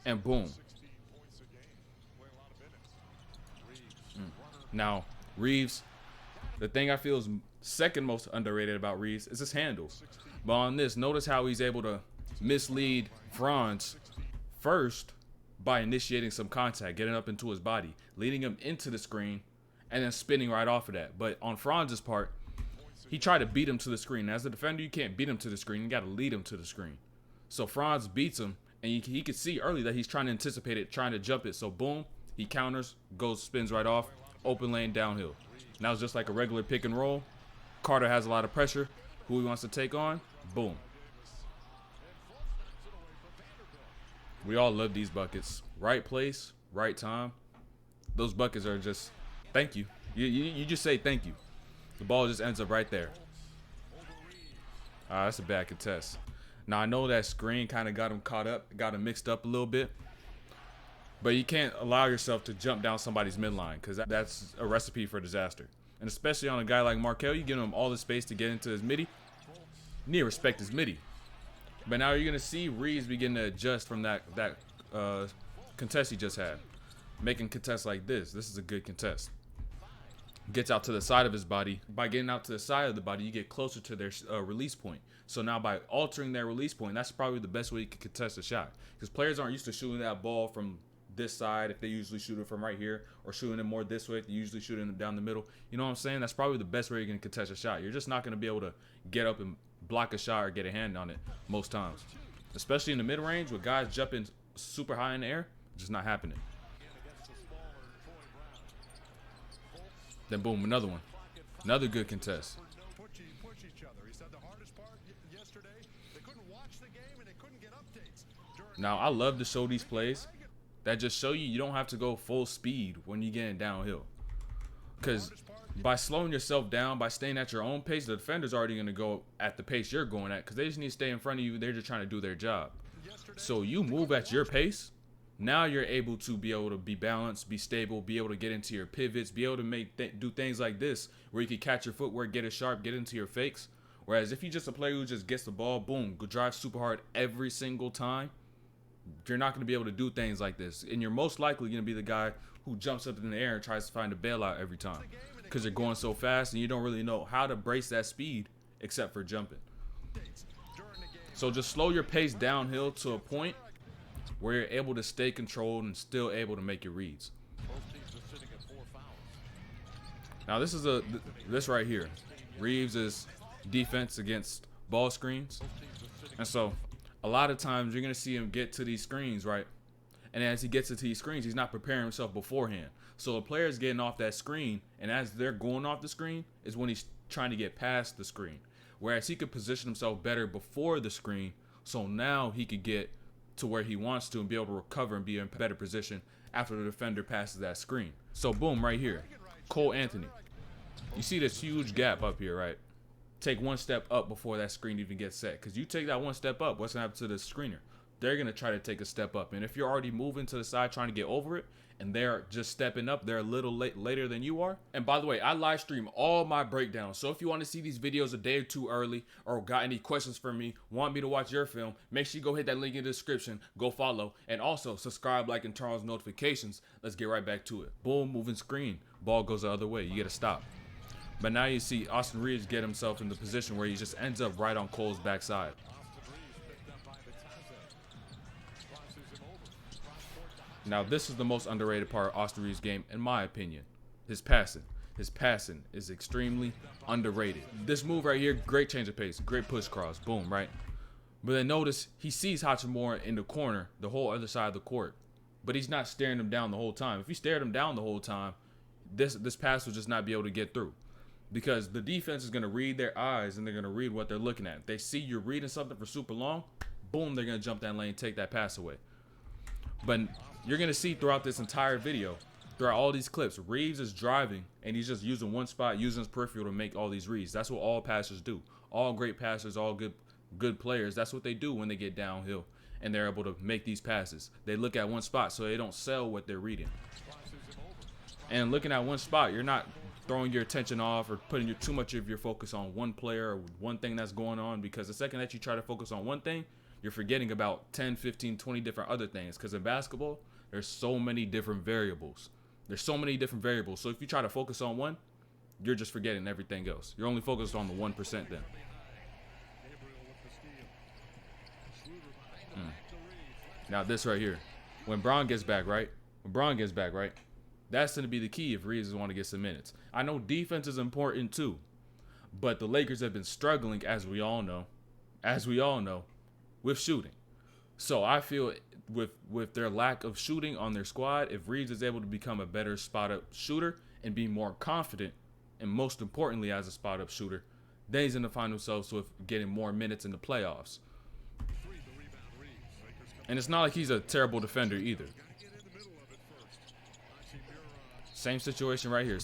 and boom. Now, Reaves, the thing I feel is second most underrated about Reaves is his handle. But on this, notice how he's able to mislead Franz first by initiating some contact, getting up into his body, leading him into the screen, and then spinning right off of that. But on Franz's part, he tried to beat him to the screen. As a defender, you can't beat him to the screen. You got to lead him to the screen. So Franz beats him, and he could see early that he's trying to anticipate it, trying to jump it. So boom, he counters, goes, spins right off, open lane downhill. Now it's just like a regular pick and roll. Carter has a lot of pressure. Who he wants to take on, boom. We all love these buckets. Right place, right time. Those buckets are just, thank you. You just say thank you. The ball just ends up right there. That's a bad contest. Now I know that screen kind of got him caught up, got him mixed up a little bit. But you can't allow yourself to jump down somebody's midline because that's a recipe for disaster. And especially on a guy like Markel, you give him all the space to get into his midi. You need to respect his midi. But now you're going to see Reaves begin to adjust from that contest he just had. Making contests like this. This is a good contest. Gets out to the side of his body. By getting out to the side of the body, you get closer to their release point. So now by altering their release point, that's probably the best way you can contest a shot. Because players aren't used to shooting that ball from this side if they usually shoot it from right here, or shooting it more this way if they usually shoot it down the middle. You know what I'm saying? That's probably the best way you're going to contest a shot. You're just not going to be able to get up and block a shot or get a hand on it most times. Especially in the mid-range with guys jumping super high in the air, just not happening. Then boom, another one. Another good contest. Now, I love to show these plays that just show you don't have to go full speed when you're getting downhill. Because by slowing yourself down, by staying at your own pace, the defender's already going to go at the pace you're going at because they just need to stay in front of you. They're just trying to do their job. So you move at your pace. Now you're able to be balanced, be stable, be able to get into your pivots, be able to do things like this where you can catch your footwork, get it sharp, get into your fakes. Whereas if you're just a player who just gets the ball, boom, go drive super hard every single time, you're not going to be able to do things like this. And you're most likely going to be the guy who jumps up in the air and tries to find a bailout every time because you're going so fast and you don't really know how to brace that speed except for jumping. So just slow your pace downhill to a point where you're able to stay controlled and still able to make your reads. Now this right here, Reaves is defense against ball screens. And so a lot of times you're going to see him get to these screens, right? And as he gets to these screens, he's not preparing himself beforehand. So a player's getting off that screen, and as they're going off the screen is when he's trying to get past the screen. Whereas he could position himself better before the screen, so now he could get to where he wants to and be able to recover and be in a better position after the defender passes that screen. So boom, right here, Cole Anthony. You see this huge gap up here, right? Take one step up before that screen even gets set. Because you take that one step up, what's going to happen to the screener? They're going to try to take a step up. And if you're already moving to the side trying to get over it, and they're just stepping up, they're a little later than you are. And by the way, I live stream all my breakdowns. So if you want to see these videos a day or two early, or got any questions for me, want me to watch your film, make sure you go hit that link in the description, go follow, and also subscribe, like, and turn on notifications. Let's get right back to it. Boom, moving screen. Ball goes the other way. You get a stop. But now you see Austin Reaves get himself in the position where he just ends up right on Cole's backside. Now this is the most underrated part of Austin Reaves' game, in my opinion. His passing. His passing is extremely underrated. This move right here, great change of pace, great push cross, boom, right? But then notice he sees Hachimura in the corner, the whole other side of the court. But he's not staring him down the whole time. If he stared him down the whole time, this pass will just not be able to get through. Because the defense is going to read their eyes and they're going to read what they're looking at. If they see you're reading something for super long, boom, they're going to jump that lane, take that pass away. But you're going to see throughout this entire video, throughout all these clips, Reaves is driving and he's just using one spot, using his peripheral to make all these reads. That's what all passers do. All great passers, all good players, that's what they do when they get downhill and they're able to make these passes. They look at one spot so they don't sell what they're reading. And looking at one spot, you're not throwing your attention off or putting too much of your focus on one player or one thing that's going on, because the second that you try to focus on one thing, you're forgetting about 10, 15, 20 different other things. Because in basketball, there's so many different variables. There's so many different variables. So if you try to focus on one, you're just forgetting everything else. You're only focused on the 1% then. Now this right here. When Braun gets back, right? That's going to be the key if Reaves want to get some minutes. I know defense is important too. But the Lakers have been struggling, as we all know, with shooting. So I feel with their lack of shooting on their squad, if Reaves is able to become a better spot-up shooter and be more confident, and most importantly as a spot-up shooter, then he's going to find himself with getting more minutes in the playoffs. And it's not like he's a terrible defender either. Same situation right here.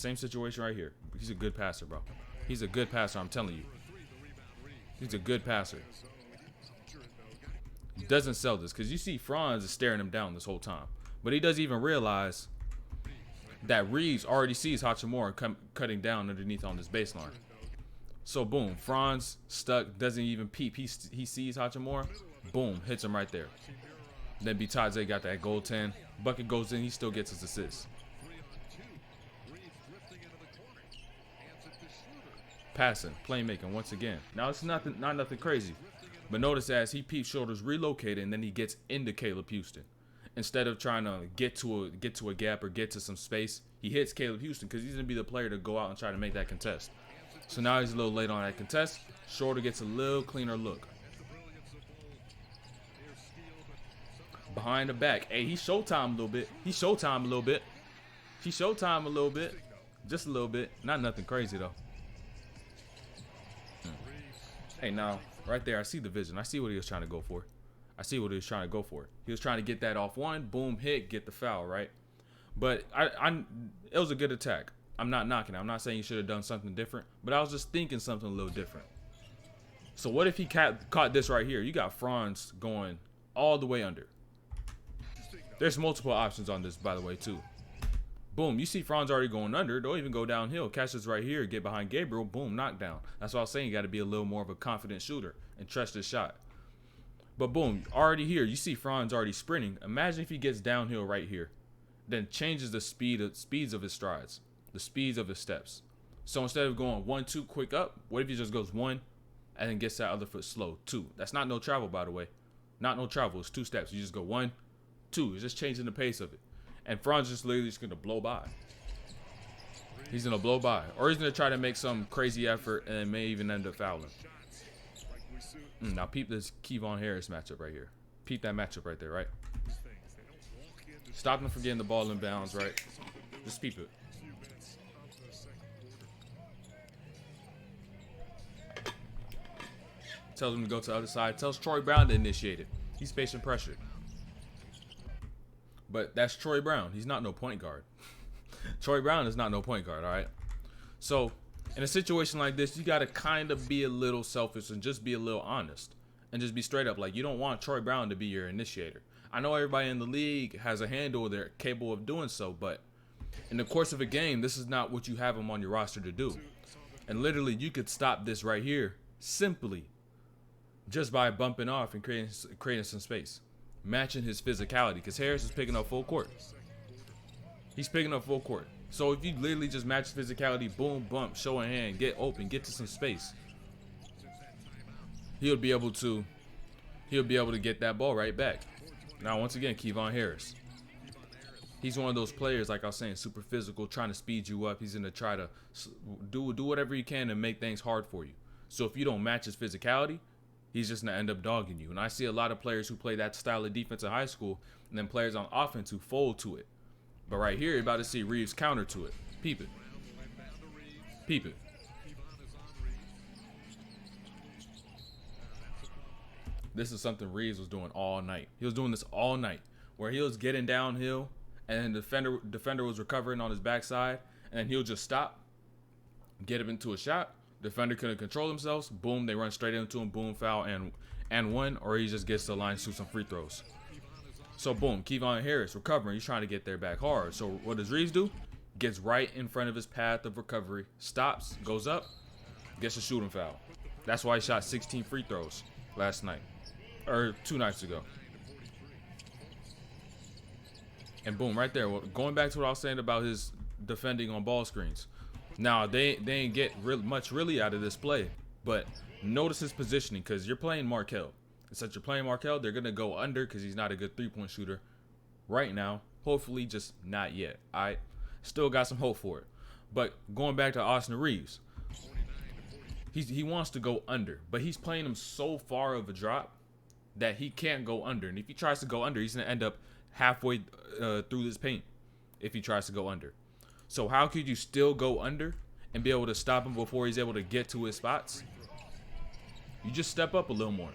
He's a good passer, bro. He's a good passer, I'm telling you. He's a good passer. He doesn't sell this because you see Franz is staring him down this whole time. But he doesn't even realize that Reaves already sees Hachimura cutting down underneath on this baseline. So, boom. Franz stuck, doesn't even peep. He sees Hachimura. Boom. Hits him right there. Then Bitadze got that goaltend. Bucket goes in. He still gets his assist. Passing, playmaking once again. Now it's not nothing crazy, but notice as he peeps shoulders relocated and then he gets into Caleb Houston. Instead of trying to get to a gap or get to some space, he hits Caleb Houston because he's gonna be the player to go out and try to make that contest. So now he's a little late on that contest. Schroeder gets a little cleaner look. Behind the back. Hey, he showtime a little bit. Just a little bit. Not nothing crazy though. Hey, now, right there, I see the vision. I see what he was trying to go for. He was trying to get that off one, boom, hit, get the foul, right? But it was a good attack. I'm not knocking it. I'm not saying he should have done something different, but I was just thinking something a little different. So what if he caught this right here? You got Franz going all the way under. There's multiple options on this, by the way, too. Boom, you see Franz already going under. Don't even go downhill. Catch this right here. Get behind Gabriel. Boom, knockdown. That's what I was saying. You got to be a little more of a confident shooter and trust his shot. But boom, already here. You see Franz already sprinting. Imagine if he gets downhill right here. Then changes the speeds of his strides. The speeds of his steps. So instead of going 1, 2 quick up, what if he just goes 1 and then gets that other foot slow? 2. That's not no travel, by the way. Not no travel. It's 2 steps. You just go 1, 2. It's just changing the pace of it. And Franz just literally just going to blow by. He's going to blow by. Or he's going to try to make some crazy effort and may even end up fouling. Now peep this Kevon Harris matchup right here. Peep that matchup right there, right? Stop him from getting the ball in bounds, right? Just peep it. Tells him to go to the other side. Tells Troy Brown to initiate it. He's facing pressure. But that's Troy Brown. He's not no point guard. Troy Brown is not no point guard, all right? So, in a situation like this, you got to kind of be a little selfish and just be a little honest. And just be straight up. Like, you don't want Troy Brown to be your initiator. I know everybody in the league has a handle. They're capable of doing so. But in the course of a game, this is not what you have him on your roster to do. And literally, you could stop this right here simply just by bumping off and creating some space. Matching his physicality, because Harris is picking up full court. He's picking up full court. So if you literally just match physicality, boom, bump, show a hand, get open, get to some space, he'll be able to get that ball right back. Now once again, Kevon Harris. He's one of those players, like I was saying, super physical, trying to speed you up. He's gonna try to do whatever he can to make things hard for you. So if you don't match his physicality, he's just going to end up dogging you. And I see a lot of players who play that style of defense in high school and then players on offense who fold to it. But right here, you're about to see Reaves counter to it. Peep it. Peep it. This is something Reaves was doing all night. He was doing this all night where he was getting downhill and the defender was recovering on his backside and then he'll just stop, get him into a shot. Defender couldn't control themselves. Boom, they run straight into him. Boom, foul, and one. Or he just gets to the line to shoot some free throws. So, boom, Kevon Harris recovering. He's trying to get there back hard. So, what does Reaves do? Gets right in front of his path of recovery. Stops, goes up, gets a shooting foul. That's why he shot 16 free throws last night. or 2 nights ago. And boom, right there. Going back to what I was saying about his defending on ball screens. Now, they ain't get much really out of this play, but notice his positioning because you're playing Markel. And since you're playing Markel, they're going to go under because he's not a good three-point shooter right now. Hopefully, just not yet. I still got some hope for it. But going back to Austin Reaves, he wants to go under, but he's playing him so far of a drop that he can't go under. And if he tries to go under, he's going to end up halfway through this paint if he tries to go under. So how could you still go under and be able to stop him before he's able to get to his spots? You just step up a little more.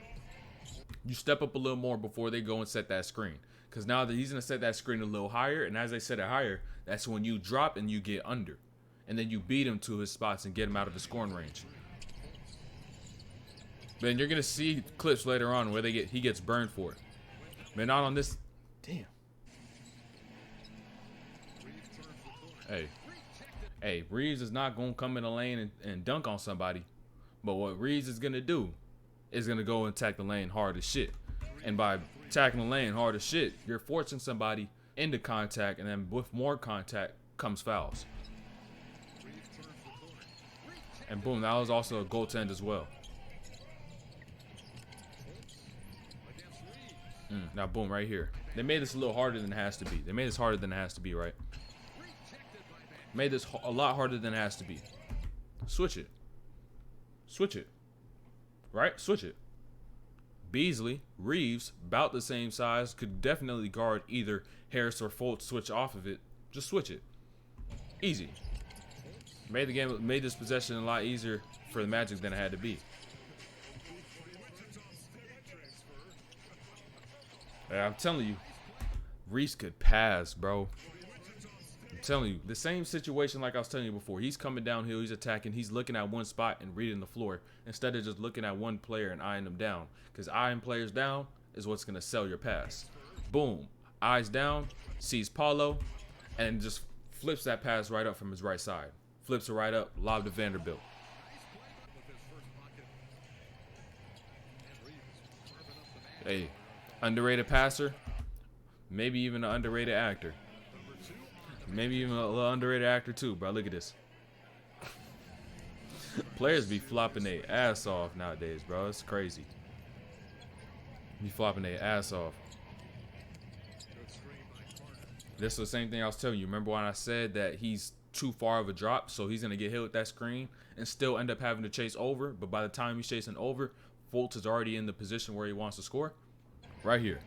You step up a little more before they go and set that screen. Because now that he's going to set that screen a little higher, and as they set it higher, that's when you drop and you get under. And then you beat him to his spots and get him out of the scoring range. Then you're going to see clips later on where he gets burned for it. But not on this. Damn. Hey, Reaves is not going to come in the lane and dunk on somebody. But what Reaves is going to do is going to go and attack the lane hard as shit. And by attacking the lane hard as shit, you're forcing somebody into contact, and then with more contact comes fouls. And boom, that was also a goaltend as well. Now boom, right here. They made this a little harder than it has to be. They made this harder than it has to be, right? Made this a lot harder than it has to be. Switch it. Switch it. Right? Switch it. Beasley, Reaves, about the same size, could definitely guard either Harris or Fultz. Switch off of it. Just switch it. Easy. Made this possession a lot easier for the Magic than it had to be. I'm telling you, Reaves could pass, bro. I'm telling you, the same situation like I was telling you before. He's coming downhill, he's attacking, he's looking at one spot and reading the floor instead of just looking at one player and eyeing them down. Because eyeing players down is what's going to sell your pass. Boom. Eyes down, sees Paulo, and just flips that pass right up from his right side. Flips it right up, lob to Vanderbilt. Hey, underrated passer, maybe even an underrated actor. Maybe even a little underrated actor too, bro. Look at this. Players be flopping their ass off nowadays, bro. It's crazy. Be flopping their ass off. This is the same thing I was telling you. Remember when I said that he's too far of a drop, so he's going to get hit with that screen and still end up having to chase over, but by the time he's chasing over, Fultz is already in the position where he wants to score. Right here.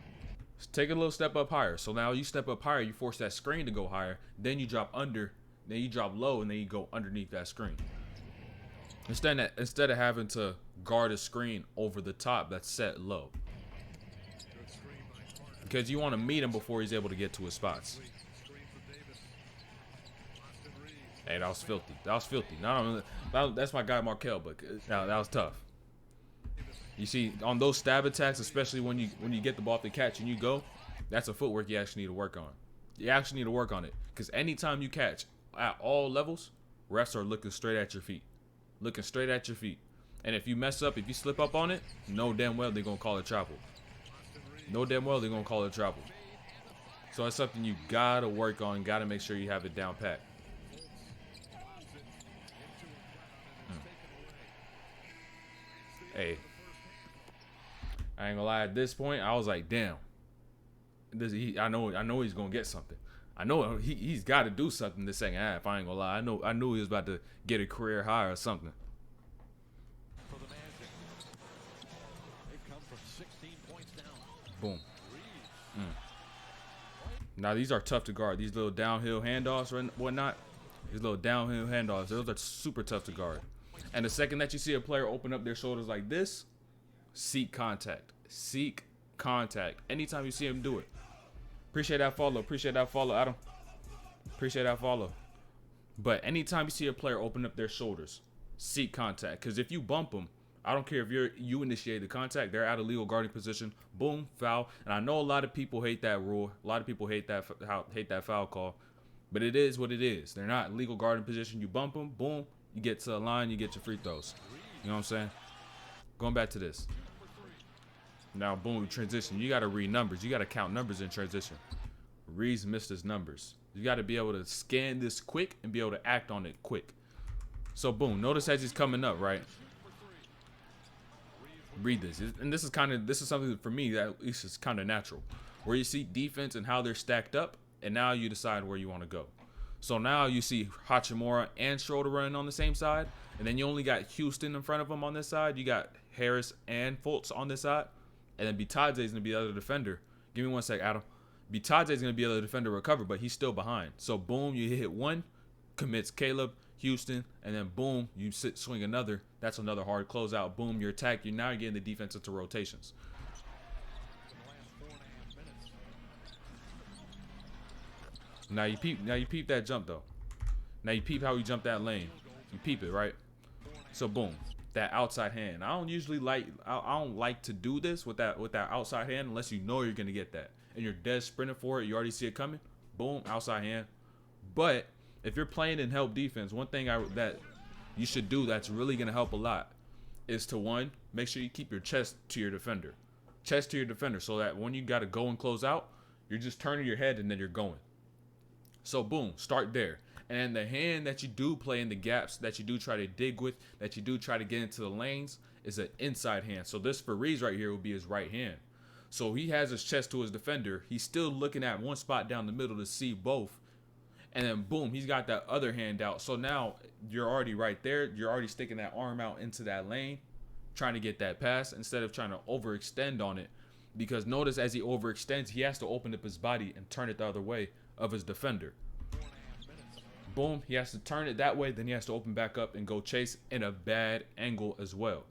Take a little step up higher. So now you step up higher, you force that screen to go higher, then you drop under, then you drop low, and then you go underneath that screen. Instead of having to guard a screen over the top that's set low. Because you want to meet him before he's able to get to his spots. Hey, that was filthy. That was filthy. That's my guy Markel, but that was tough. You see, on those stab attacks, especially when you get the ball off the catch and you go, that's a footwork you actually need to work on. You actually need to work on it. Because anytime you catch at all levels, refs are looking straight at your feet. Looking straight at your feet. And if you mess up, if you slip up on it, know damn well they're going to call it travel. Know damn well they're going to call it travel. So it's something you got to work on. Got to make sure you have it down pat. Hey. I ain't gonna lie, at this point, I was like, damn. I know he's gonna get something. I know he's got to do something this second half. I ain't gonna lie. I knew he was about to get a career high or something. Boom. Now these are tough to guard. These little downhill handoffs or whatnot. These little downhill handoffs, those are super tough to guard. And the second that you see a player open up their shoulders like this, seek contact. Seek contact. Anytime you see him do it. Appreciate that follow. Appreciate that follow, Adam. Appreciate that follow. But anytime you see a player open up their shoulders, seek contact. Because if you bump them, I don't care if you initiate the contact, they're out of legal guarding position. Boom, foul. And I know a lot of people hate that rule. A lot of people hate that foul call. But it is what it is. They're not in legal guarding position. You bump them, boom, you get to the line, you get your free throws. You know what I'm saying? Going back to this. Now, boom, transition. You got to read numbers. You got to count numbers in transition. Reaves missed his numbers. You got to be able to scan this quick and be able to act on it quick. So, boom. Notice as he's coming up, right? Read this. And this is something for me that at least is kind of natural. Where you see defense and how they're stacked up, and now you decide where you want to go. So now you see Hachimura and Schroeder running on the same side, and then you only got Houston in front of them on this side. You got Harris and Fultz on this side, and then Bitadze is going to be the other defender. Give me 1 sec, Adam. Bitadze is going to be the other defender to recover, but he's still behind. So boom, you hit one, commits Caleb, Houston, and then boom, you swing another. That's another hard closeout. Boom, your attack. Now you're getting the defense into rotations. Now you peep that jump though. Now you peep how he jumped that lane. You peep it, right? So boom, that outside hand. I don't like to do this with that outside hand unless you know you're gonna get that. And you're dead sprinting for it, you already see it coming. Boom, outside hand. But if you're playing in help defense, one thing that you should do that's really gonna help a lot is to, one, make sure you keep your chest to your defender. Chest to your defender, so that when you gotta go and close out, you're just turning your head and then you're going. So boom, start there. And the hand that you do play in the gaps, that you do try to dig with, that you do try to get into the lanes, is an inside hand. So this for Reaves right here will be his right hand. So he has his chest to his defender. He's still looking at one spot down the middle to see both. And then boom, he's got that other hand out. So now you're already right there. You're already sticking that arm out into that lane, trying to get that pass instead of trying to overextend on it. Because notice as he overextends, he has to open up his body and turn it the other way of his defender. Boom, he has to turn it that way, then he has to open back up and go chase in a bad angle as well.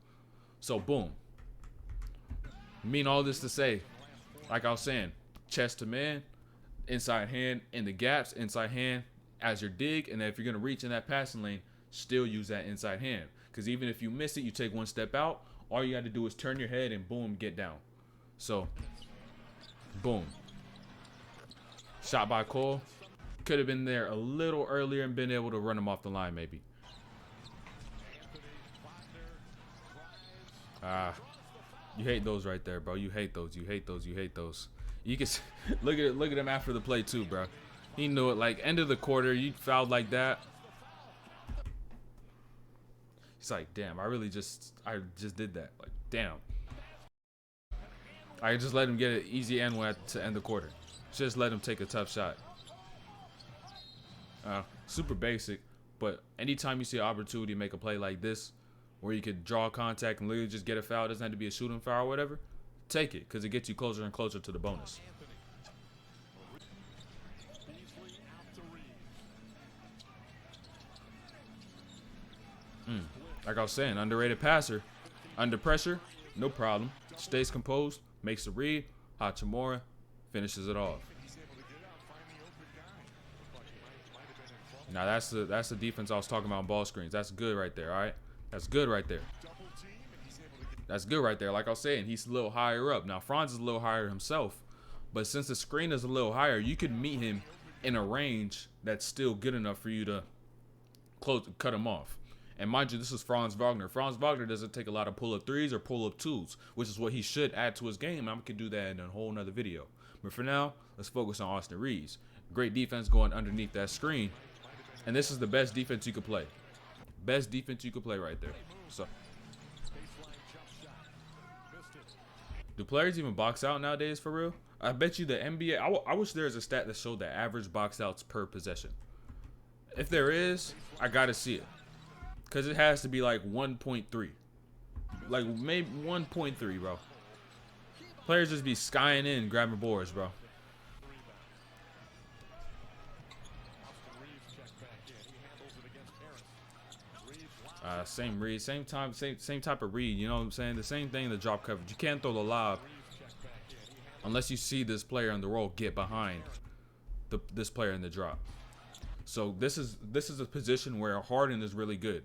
So boom. I mean all this to say, like I was saying, chest to man, inside hand in the gaps, inside hand as your dig, and then if you're going to reach in that passing lane, still use that inside hand. Because even if you miss it, you take one step out, all you got to do is turn your head and boom, get down. So, boom. Shot by Cole. Could have been there a little earlier and been able to run him off the line maybe. You hate those right there, bro. You hate those. You hate those. You hate those. You can look at him after the play too, bro. He knew it. Like end of the quarter, you fouled like that. He's like, damn, I just did that. Like, damn. I just let him get an easy end one to end the quarter. Just let him take a tough shot. Super basic, but anytime you see an opportunity to make a play like this, where you could draw contact and literally just get a foul, it doesn't have to be a shooting foul or whatever, take it, because it gets you closer and closer to the bonus. Like I was saying, underrated passer. Under pressure, no problem. Stays composed, makes the read. Hachimura finishes it off. Now that's the defense I was talking about on ball screens. That's good right there, all right? That's good right there. That's good right there. Like I was saying, he's a little higher up. Now, Franz is a little higher himself, but since the screen is a little higher, you can meet him in a range that's still good enough for you to cut him off. And mind you, this is Franz Wagner. Franz Wagner doesn't take a lot of pull-up threes or pull-up twos, which is what he should add to his game. I could do that in a whole nother video. But for now, let's focus on Austin Reaves. Great defense going underneath that screen. And this is the best defense you could play. Best defense you could play right there. So, do players even box out nowadays for real? I bet you the NBA, I wish there was a stat that showed the average box outs per possession. If there is, I gotta see it. Because it has to be like 1.3. Like maybe 1.3, bro. Players just be skying in, grabbing boards, bro. Same read, same type of read. You know what I'm saying? The same thing in the drop coverage. You can't throw the lob unless you see this player in the roll get behind this player in the drop. So this is a position where Harden is really good,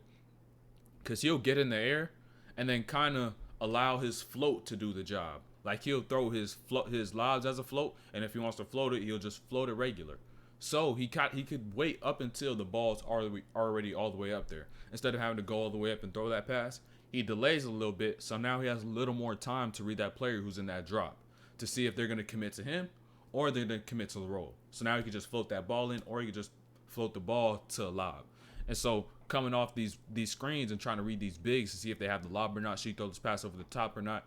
because he'll get in the air and then kind of allow his float to do the job. Like he'll throw his lobs as a float, and if he wants to float it, he'll just float it regular. So he could wait up until the ball's already all the way up there. Instead of having to go all the way up and throw that pass, He delays a little bit, so now he has a little more time to read that player who's in that drop to see if they're going to commit to him or they're going to commit to the roll. So now he can just float that ball in, or he can just float the ball to a lob. And so coming off these screens and trying to read these bigs to see if they have the lob or not, should he throw this pass over the top or not,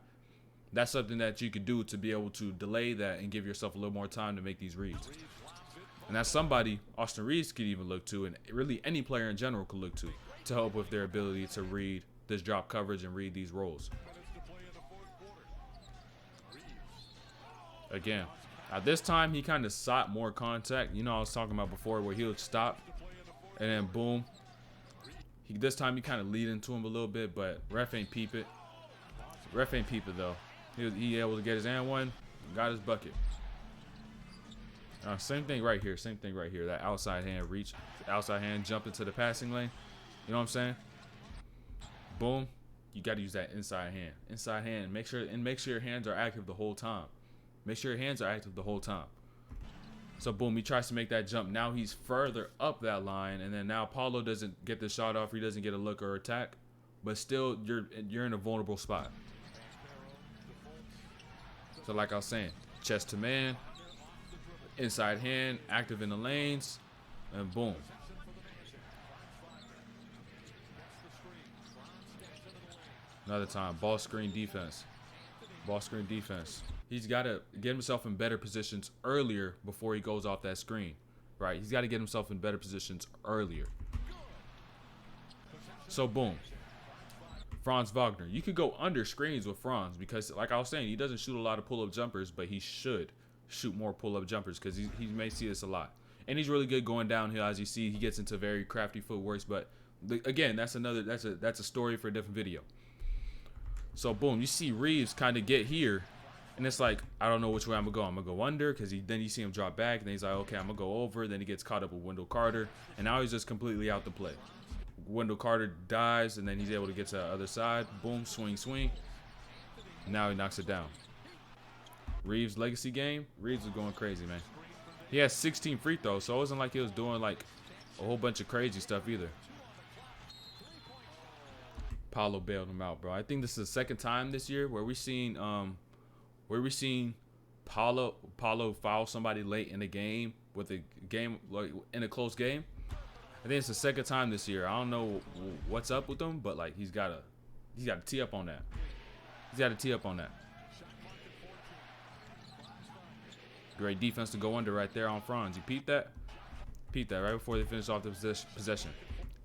that's something that you could do to be able to delay that and give yourself a little more time to make these reads. And that's somebody Austin Reaves could even look to, and really any player in general could look to help with their ability to read this drop coverage and read these rolls. Again, at this time he kind of sought more contact. You know, I was talking about before where he would stop and then boom. This time he kind of lead into him a little bit, but ref ain't peep it. Ref ain't peep it though. He able to get his and one, got his bucket. Same thing right here. Same thing right here. That outside hand reach, outside hand jump into the passing lane. You know what I'm saying? Boom. You got to use that inside hand. Inside hand. Make sure your hands are active the whole time. Make sure your hands are active the whole time. So boom, he tries to make that jump. Now he's further up that line, and then now Paulo doesn't get the shot off. He doesn't get a look or attack, but still you're in a vulnerable spot. So like I was saying, chest to man, inside hand, active in the lanes, and boom. Another time, ball screen defense. Ball screen defense. He's got to get himself in better positions earlier before he goes off that screen, right? He's got to get himself in better positions earlier. So boom. Franz Wagner. You could go under screens with Franz because, like I was saying, he doesn't shoot a lot of pull-up jumpers, but he should shoot more pull-up jumpers because he may see this a lot. And he's really good going downhill. As you see, he gets into very crafty footworks, but again, that's a story for a different video. So boom, you see Reaves kind of get here, and it's like, I don't know which way I'm gonna go. I'm gonna go under because then you see him drop back, and then he's like, okay, I'm gonna go over. Then he gets caught up with Wendell Carter, and now he's just completely out the play. Wendell Carter dies, and then he's able to get to the other side. Boom, swing, swing. Now he knocks it down. Reaves' legacy game. Reaves was going crazy, man. He has 16 free throws, so it wasn't like he was doing like a whole bunch of crazy stuff either. Paulo bailed him out, bro. I think this is the second time this year where we seen Paulo foul somebody late in the game with a game like in a close game. I think it's the second time this year. I don't know what's up with him, but like he's got to tee up on that. He's got to tee up on that. Great defense to go under right there on Franz. You peep that? Peep that right before they finish off the possession.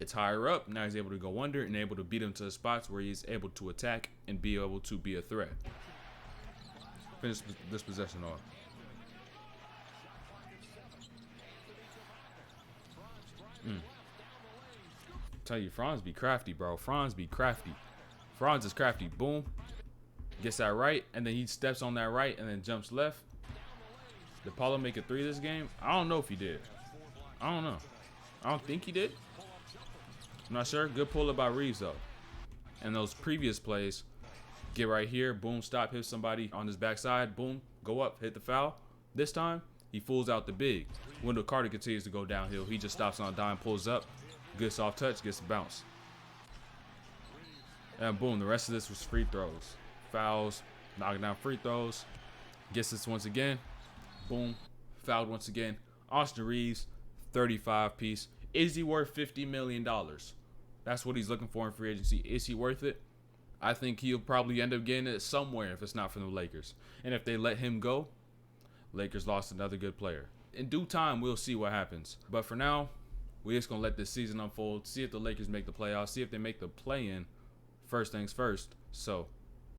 It's higher up. Now he's able to go under and able to beat him to the spots where he's able to attack and be able to be a threat. Finish this possession off. Tell you, Franz be crafty, bro. Franz be crafty. Franz is crafty. Boom. Gets that right, and then he steps on that right and then jumps left. Did Paulo make a three this game? I don't know if he did. I don't know. I don't think he did. I'm not sure. Good pull up by Reaves, though. And those previous plays, get right here, boom, stop, hit somebody on his backside, boom, go up, hit the foul. This time, he fools out the big. Wendell Carter continues to go downhill. He just stops on a dime, pulls up, good soft touch, gets the bounce. And boom, the rest of this was free throws. Fouls, knocking down free throws. Gets this once again. Boom, fouled once again. Austin Reaves, 35 piece. Is he worth $50 million? That's what he's looking for in free agency. Is he worth it? I think he'll probably end up getting it somewhere if it's not from the Lakers. And if they let him go, Lakers lost another good player. In due time, we'll see what happens. But for now, we're just going to let this season unfold, see if the Lakers make the playoffs, see if they make the play-in. First things first. So